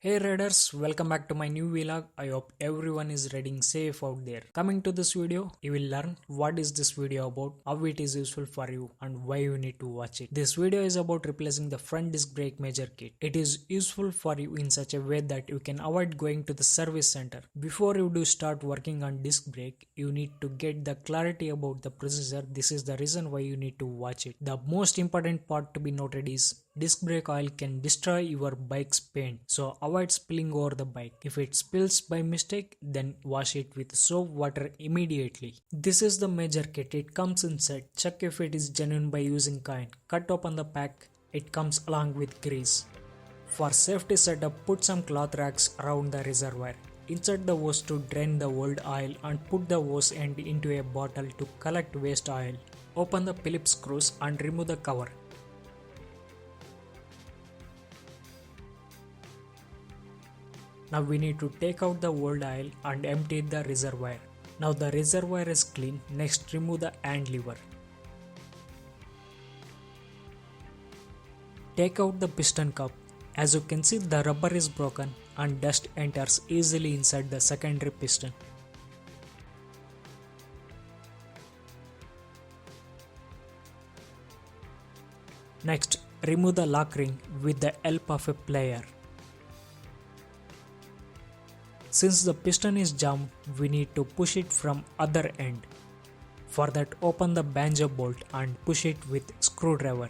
Hey Riders, welcome back to my new vlog. I hope everyone is riding safe out there. Coming to this video, you will learn what is this video about, how it is useful for you and why you need to watch it. This video is about replacing the front disc brake major kit. It is useful for you in such a way that you can avoid going to the service center. Before you do start working on disc brake, you need to get the clarity about the procedure. This is the reason why you need to watch it. The most important part to be noted is disc brake oil can destroy your bike's paint, so avoid spilling over the bike. If it spills by mistake, then wash it with soap water immediately. This is the major kit. It comes in set. Check if it is genuine by using coin. Cut open the pack. It comes along with grease. For safety setup, put some cloth racks around the reservoir. Insert the hose to drain the old oil and put the hose end into a bottle to collect waste oil. Open the Phillips screws and remove the cover. Now we need to take out the old oil and empty the reservoir. Now the reservoir is clean. Next, remove the hand lever. Take out the piston cup. As you can see, the rubber is broken and dust enters easily inside the secondary piston. Next, remove the lock ring with the help of a plier. Since the piston is jammed, we need to push it from other end. For that, open the banjo bolt and push it with screwdriver.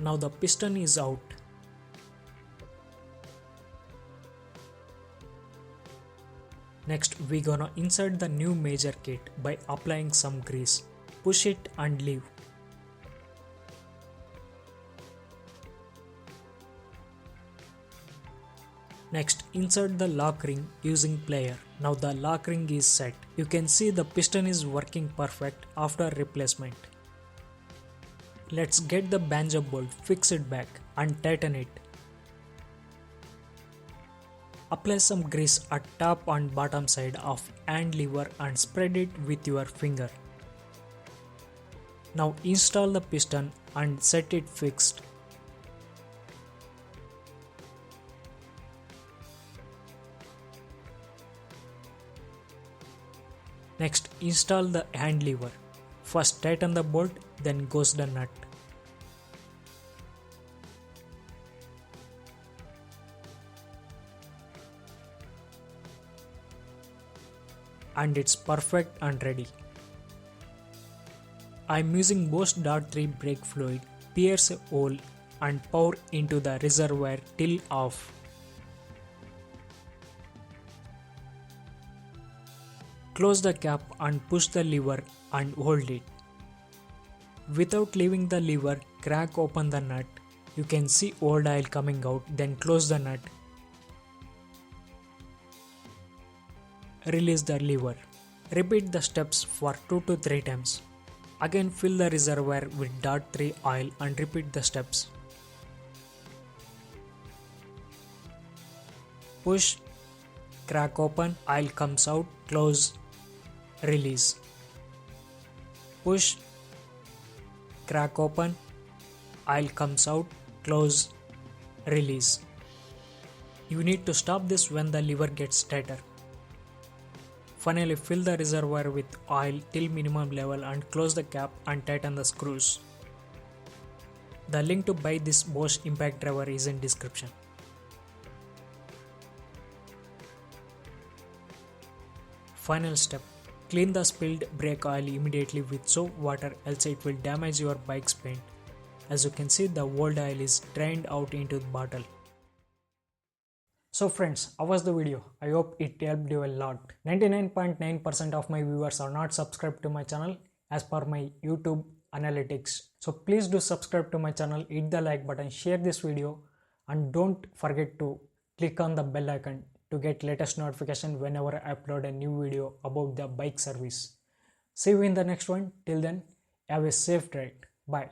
Now the piston is out. Next, we gonna insert the new major kit by applying some grease. Push it and leave. Next, insert the lock ring using plier. Now the lock ring is set. You can see the piston is working perfect after replacement. Let's get the banjo bolt, fix it back and tighten it. Apply some grease at top and bottom side of hand lever and spread it with your finger. Now install the piston and set it fixed. Next, install the hand lever. First tighten the bolt, then goes the nut. And it's perfect and ready. I'm using BOSCH .3 brake fluid. Pierce a hole and pour into the reservoir till off. Close the cap and push the lever and hold it. Without leaving the lever, crack open the nut. You can see old oil coming out, then close the nut. Release the lever. Repeat the steps for 2 to 3 times. Again fill the reservoir with .3 oil and repeat the steps. Push, crack open, oil comes out, close, release. Push, crack open, oil comes out, close, release. You need to stop this when the lever gets tighter. Finally, fill the reservoir with oil till minimum level and close the cap and tighten the screws. The link to buy this BOSCH impact driver is in description. Final step. Clean the spilled brake oil immediately with soap water, else it will damage your bike's paint. As you can see, the old oil is drained out into the bottle. So friends, how was the video? I hope it helped you a lot. 99.9% of my viewers are not subscribed to my channel as per my YouTube analytics. So please do subscribe to my channel, hit the like button, share this video and don't forget to click on the bell icon to get latest notification whenever I upload a new video about the bike service. See you in the next one. Till then, have a safe ride. Bye.